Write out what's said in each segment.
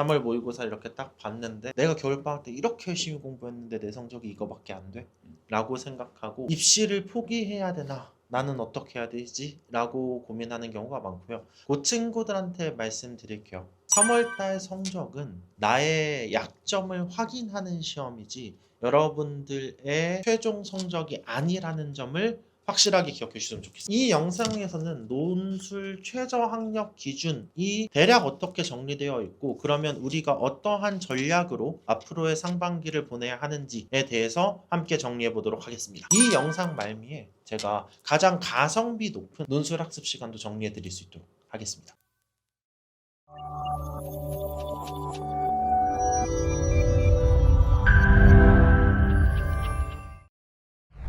3월 모의고사 이렇게 딱 봤는데 내가 겨울방학 때 이렇게 열심히 공부했는데 내 성적이 이거밖에 안 돼? 라고 생각하고 입시를 포기해야 되나? 나는 어떻게 해야 되지? 라고 고민하는 경우가 많고요. 그 친구들한테 말씀드릴게요. 3월달 성적은 나의 약점을 확인하는 시험이지 여러분들의 최종 성적이 아니라는 점을 확실하게 기억해 주시면 좋겠습니다. 이 영상에서는 논술 최저 학력 기준이 대략 어떻게 정리되어 있고 그러면 우리가 어떠한 전략으로 앞으로의 상반기를 보내야 하는지에 대해서 함께 정리해 보도록 하겠습니다. 이 영상 말미에 제가 가장 가성비 높은 논술 학습 시간도 정리해 드릴 수 있도록 하겠습니다.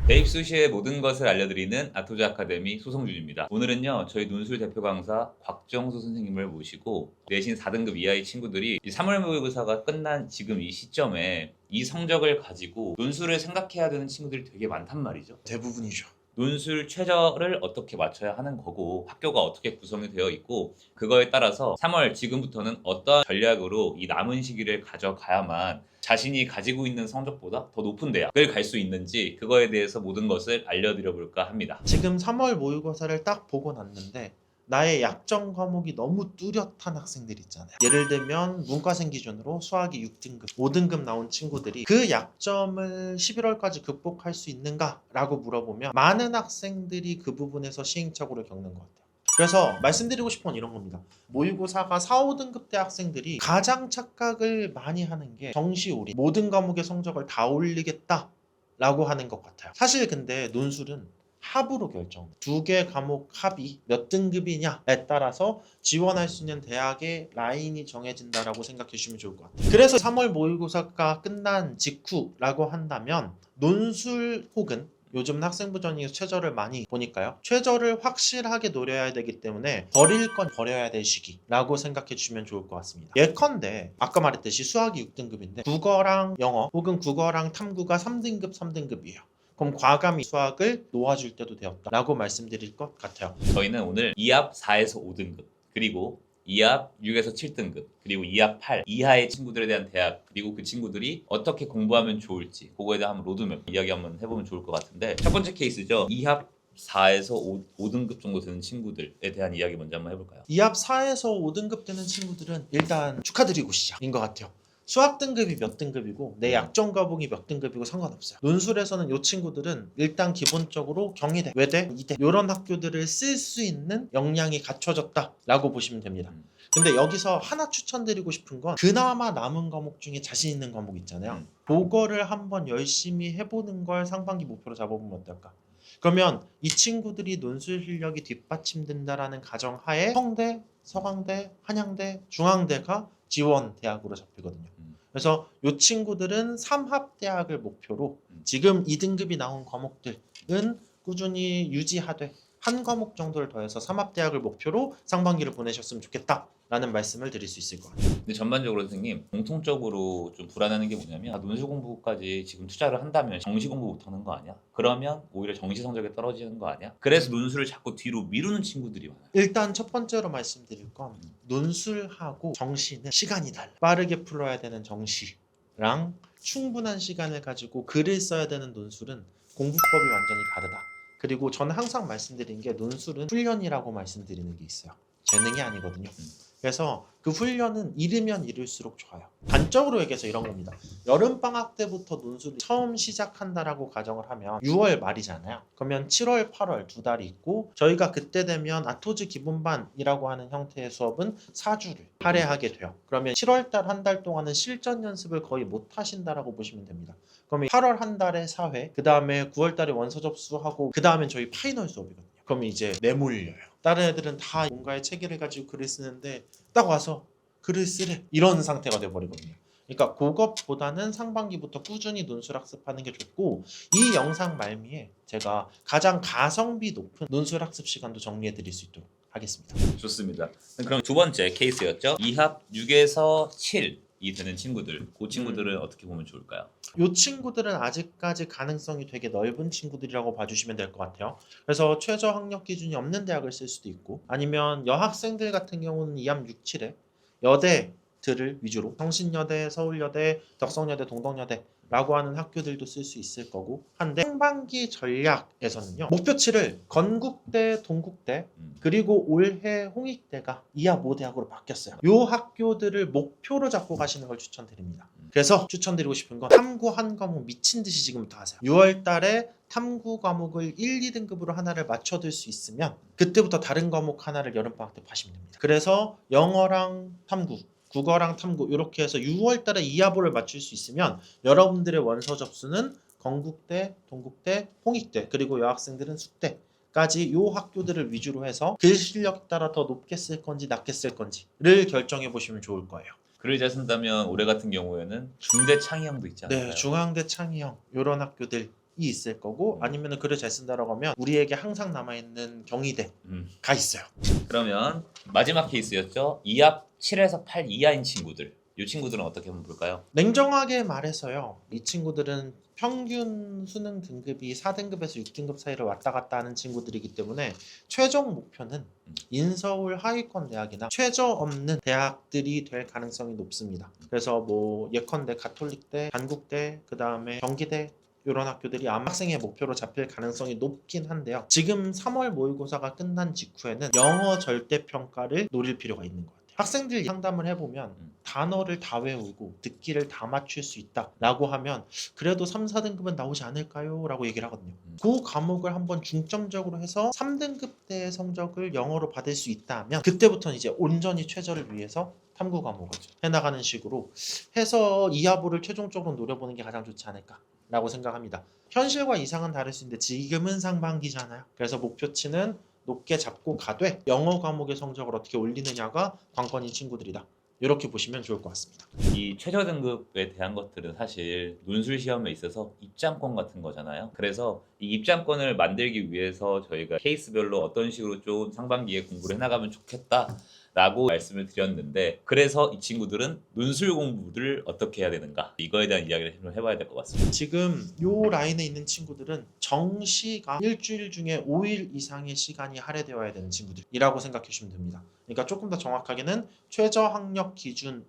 대입 수시의 모든 것을 알려드리는 아토즈 아카데미 소성준입니다. 오늘은요, 저희 논술 대표 강사 곽정수 선생님을 모시고 내신 4등급 이하의 친구들이 3월 모의고사가 끝난 지금 이 시점에 이 성적을 가지고 논술을 생각해야 되는 친구들이 되게 많단 말이죠. 대부분이죠. 논술 최저를 어떻게 맞춰야 하는 거고 학교가 어떻게 구성이 되어 있고 그거에 따라서 3월 지금부터는 어떤 전략으로 이 남은 시기를 가져가야만 자신이 가지고 있는 성적보다 더 높은 대학을 갈 수 있는지 그거에 대해서 모든 것을 알려드려 볼까 합니다. 지금 3월 모의고사를 딱 보고 났는데 나의 약점 과목이 너무 뚜렷한 학생들 있잖아요. 예를 들면 문과생 기준으로 수학이 6등급, 5등급 나온 친구들이 그 약점을 11월까지 극복할 수 있는가? 라고 물어보면 많은 학생들이 그 부분에서 시행착오를 겪는 것 같아요. 그래서 말씀드리고 싶은 건 이런 겁니다. 모의고사가 4, 5등급 대 학생들이 가장 착각을 많이 하는 게 정시올인, 모든 과목의 성적을 다 올리겠다 라고 하는 것 같아요. 사실 근데 논술은 합으로 결정. 두 개 과목 합이 몇 등급이냐에 따라서 지원할 수 있는 대학의 라인이 정해진다라고 생각해 주시면 좋을 것 같아요. 그래서 3월 모의고사가 끝난 직후라고 한다면 논술 혹은 요즘 학생부 전형에서 최저를 많이 보니까요. 최저를 확실하게 노려야 되기 때문에 버릴 건 버려야 될 시기라고 생각해 주시면 좋을 것 같습니다. 예컨대 아까 말했듯이 수학이 6등급인데 국어랑 영어 혹은 국어랑 탐구가 3등급, 3등급이에요. 그럼 과감히 수학을 놓아줄 때도 되었다라고 말씀드릴 것 같아요. 저희는 오늘 2합 4에서 5등급 그리고 2합 6에서 7등급 그리고 2합 8 이하의 친구들에 대한 대학 그리고 그 친구들이 어떻게 공부하면 좋을지 그거에 대한 한번 로드맵 이야기 한번 해보면 좋을 것 같은데 첫 번째 케이스죠. 2합 4에서 5등급 정도 되는 친구들에 대한 이야기 먼저 한번 해볼까요? 2합 4에서 5등급 되는 친구들은 일단 축하드리고 시작인 것 같아요. 수학 등급이 몇 등급이고 내 약점 과목이 몇 등급이고 상관없어요. 논술에서는 이 친구들은 일단 기본적으로 경희대, 외대, 이대 이런 학교들을 쓸 수 있는 역량이 갖춰졌다라고 보시면 됩니다. 근데 여기서 하나 추천드리고 싶은 건 그나마 남은 과목 중에 자신 있는 과목 있잖아요. 그거를 한번 열심히 해보는 걸 상반기 목표로 잡아보면 어떨까? 그러면 이 친구들이 논술 실력이 뒷받침된다라는 가정하에 성대, 서강대, 한양대, 중앙대가 지원 대학으로 잡히거든요. 그래서 이 친구들은 3합 대학을 목표로 지금 2등급이 나온 과목들은 꾸준히 유지하되 한 과목 정도를 더해서 3합 대학을 목표로 상반기를 보내셨으면 좋겠다라는 말씀을 드릴 수 있을 것 같아요. 근데 전반적으로 선생님 공통적으로 좀 불안해하는 게 뭐냐면 논술 공부까지 지금 투자를 한다면 정시 공부 못하는 거 아니야? 그러면 오히려 정시 성적이 떨어지는 거 아니야? 그래서 논술을 자꾸 뒤로 미루는 친구들이 많아요. 일단 첫 번째로 말씀드릴 건 논술하고 정시는 시간이 달라. 빠르게 풀어야 되는 정시랑 충분한 시간을 가지고 글을 써야 되는 논술은 공부법이 완전히 다르다. 그리고 저는 항상 말씀드린 게 논술은 훈련이라고 말씀드리는 게 있어요. 재능이 아니거든요. 그래서 그 훈련은 이르면 이를수록 좋아요. 단적으로 얘기해서 이런 겁니다. 여름방학 때부터 논술을 처음 시작한다라고 가정을 하면 6월 말이잖아요. 그러면 7월, 8월 두 달이 있고 저희가 그때 되면 아토즈 기본반이라고 하는 형태의 수업은 4주를 할애하게 돼요. 그러면 7월달 한 달 동안은 실전 연습을 거의 못 하신다라고 보시면 됩니다. 그러면 8월 한 달에 4회, 그 다음에 9월달에 원서 접수하고 그 다음엔 저희 파이널 수업이거든요. 그러면 이제 내몰려요. 다른 애들은 다 뭔가의 체계를 가지고 글을 쓰는데 딱 와서 글을 쓰래 이런 상태가 돼버리거든요. 그러니까 그것보다는 상반기부터 꾸준히 논술 학습하는 게 좋고 이 영상 말미에 제가 가장 가성비 높은 논술 학습 시간도 정리해 드릴 수 있도록 하겠습니다. 좋습니다. 그럼 두 번째 케이스였죠. 2합 6에서 7이 되는 친구들, 그 친구들은 어떻게 보면 좋을까요? 이 친구들은 아직까지 가능성이 되게 넓은 친구들이라고 봐주시면 될 것 같아요. 그래서 최저 학력 기준이 없는 대학을 쓸 수도 있고 아니면 여학생들 같은 경우는 2합 6, 7에 여대 들을 위주로 성신여대, 서울여대, 덕성여대, 동덕여대라고 하는 학교들도 쓸 수 있을 거고 한데 상반기 전략에서는요. 목표치를 건국대, 동국대 그리고 올해 홍익대가 이하 모대학으로 바뀌었어요. 이 학교들을 목표로 잡고 가시는 걸 추천드립니다. 그래서 추천드리고 싶은 건 탐구 한 과목 미친 듯이 지금부터 하세요. 6월 달에 탐구 과목을 1, 2등급으로 하나를 맞춰둘 수 있으면 그때부터 다른 과목 하나를 여름방학 때 파시면 됩니다. 그래서 영어랑 탐구, 국어랑 탐구 이렇게 해서 6월 달에 이하보를 맞출 수 있으면 여러분들의 원서 접수는 건국대, 동국대, 홍익대 그리고 여학생들은 숙대까지 이 학교들을 위주로 해서 글 실력에 따라 더 높게 쓸 건지 낮게 쓸 건지를 결정해 보시면 좋을 거예요. 글을 잘 쓴다면 올해 같은 경우에는 중대 창의형도 있지 않을까요? 네, 중앙대 창의형 이런 학교들이 있을 거고 아니면 글을 잘 쓴다라고 하면 우리에게 항상 남아있는 경희대가 있어요. 그러면 마지막 케이스였죠. 2합 7에서 8 이하인 친구들. 이 친구들은 어떻게 한번 볼까요? 냉정하게 말해서요. 이 친구들은 평균 수능 등급이 4등급에서 6등급 사이를 왔다 갔다 하는 친구들이기 때문에 최종 목표는 인서울 하위권 대학이나 최저 없는 대학들이 될 가능성이 높습니다. 그래서 뭐 예컨대 가톨릭대, 단국대, 그 다음에 경기대 이런 학교들이 아마 학생의 목표로 잡힐 가능성이 높긴 한데요. 지금 3월 모의고사가 끝난 직후에는 영어 절대평가를 노릴 필요가 있는 것 같아요. 학생들 상담을 해보면 단어를 다 외우고 듣기를 다 맞출 수 있다라고 하면 그래도 3, 4등급은 나오지 않을까요? 라고 얘기를 하거든요. 그 과목을 한번 중점적으로 해서 3등급 대의 성적을 영어로 받을 수 있다면 그때부터는 이제 온전히 최저를 위해서 탐구 과목을 해나가는 식으로 해서 이하보를 최종적으로 노려보는 게 가장 좋지 않을까 라고 생각합니다. 현실과 이상은 다를 수 있는데 지금은 상반기잖아요. 그래서 목표치는 높게 잡고 가되 영어 과목의 성적을 어떻게 올리느냐가 관건인 친구들이다. 이렇게 보시면 좋을 것 같습니다. 이 최저 등급에 대한 것들은 사실 논술 시험에 있어서 입장권 같은 거잖아요. 그래서 이 입장권을 만들기 위해서 저희가 케이스별로 어떤 식으로 좀 상반기에 공부를 해나가면 좋겠다 라고 말씀을 드렸는데 그래서 이 친구들은 논술 공부를 어떻게 해야 되는가 이거에 대한 이야기를 좀 해봐야 될 것 같습니다. 지금 요 라인에 있는 친구들은 정시가 일주일 중에 5일 이상의 시간이 할애되어야 되는 친구들이라고 생각해 주시면 됩니다. 그러니까 조금 더 정확하게는 최저 학력 기준을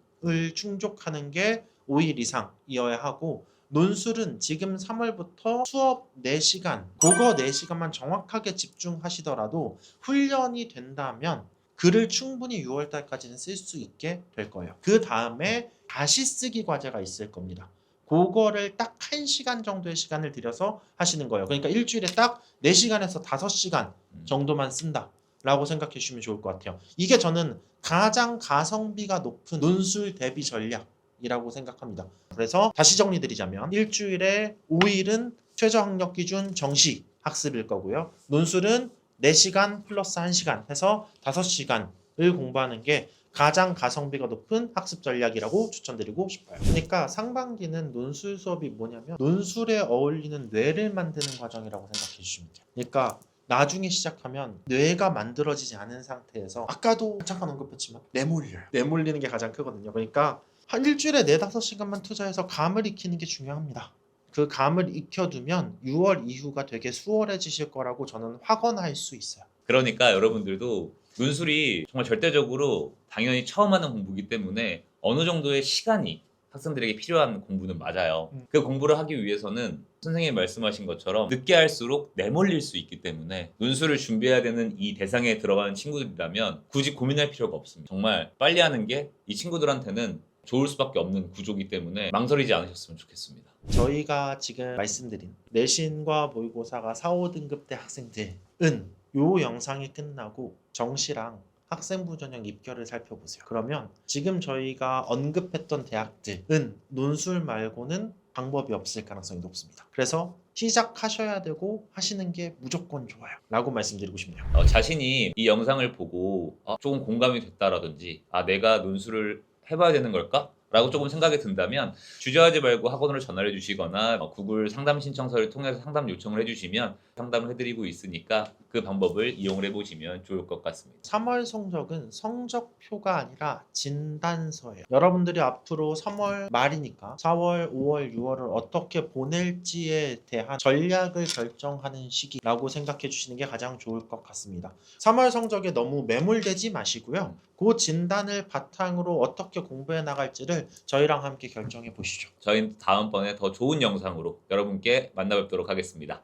충족하는 게 5일 이상이어야 하고 논술은 지금 3월부터 수업 4시간, 국어 4시간만 정확하게 집중하시더라도 훈련이 된다면 글을 충분히 6월 달까지는 쓸 수 있게 될 거예요. 그 다음에 다시 쓰기 과제가 있을 겁니다. 그거를 딱 1시간 정도의 시간을 들여서 하시는 거예요. 그러니까 일주일에 딱 4시간에서 5시간 정도만 쓴다 라고 생각해 주시면 좋을 것 같아요. 이게 저는 가장 가성비가 높은 논술 대비 전략이라고 생각합니다. 그래서 다시 정리드리자면 일주일에 5일은 최저 학력 기준 정시 학습일 거고요. 논술은 4시간 플러스 1시간 해서 5시간을 공부하는 게 가장 가성비가 높은 학습 전략이라고 추천드리고 싶어요. 그러니까 상반기는 논술 수업이 뭐냐면 논술에 어울리는 뇌를 만드는 과정이라고 생각해 주시면 돼요. 그러니까 나중에 시작하면 뇌가 만들어지지 않은 상태에서 아까도 잠깐 언급했지만 내몰려요. 내몰리는 게 가장 크거든요. 그러니까 한 일주일에 4, 5시간만 투자해서 감을 익히는 게 중요합니다. 그 감을 익혀두면 6월 이후가 되게 수월해지실 거라고 저는 확언할 수 있어요. 그러니까 여러분들도 논술이 정말 절대적으로 당연히 처음 하는 공부이기 때문에 어느 정도의 시간이 학생들에게 필요한 공부는 맞아요. 그 공부를 하기 위해서는 선생님이 말씀하신 것처럼 늦게 할수록 내몰릴 수 있기 때문에 논술을 준비해야 되는 이 대상에 들어가는 친구들이라면 굳이 고민할 필요가 없습니다. 정말 빨리 하는 게 이 친구들한테는 좋을 수밖에 없는 구조이기 때문에 망설이지 않으셨으면 좋겠습니다. 저희가 지금 말씀드린 내신과 모의고사가 4, 5등급 대 학생들은 요 영상이 끝나고 정시랑 학생부 전형 입결을 살펴보세요. 그러면 지금 저희가 언급했던 대학들은 논술 말고는 방법이 없을 가능성이 높습니다. 그래서 시작하셔야 되고 하시는 게 무조건 좋아요 라고 말씀드리고 싶네요. 자신이 이 영상을 보고 조금 공감이 됐다라든지 내가 논술을 해봐야 되는 걸까? 라고 조금 생각이 든다면 주저하지 말고 학원으로 전화를 주시거나 구글 상담 신청서를 통해서 상담 요청을 해주시면 상담을 해드리고 있으니까 그 방법을 이용을 해보시면 좋을 것 같습니다. 3월 성적은 성적표가 아니라 진단서예요. 여러분들이 앞으로 3월 말이니까 4월, 5월, 6월을 어떻게 보낼지에 대한 전략을 결정하는 시기라고 생각해 주시는 게 가장 좋을 것 같습니다. 3월 성적에 너무 매몰되지 마시고요. 그 진단을 바탕으로 어떻게 공부해 나갈지를 저희랑 함께 결정해 보시죠. 저희는 다음번에 더 좋은 영상으로 여러분께 만나 뵙도록 하겠습니다.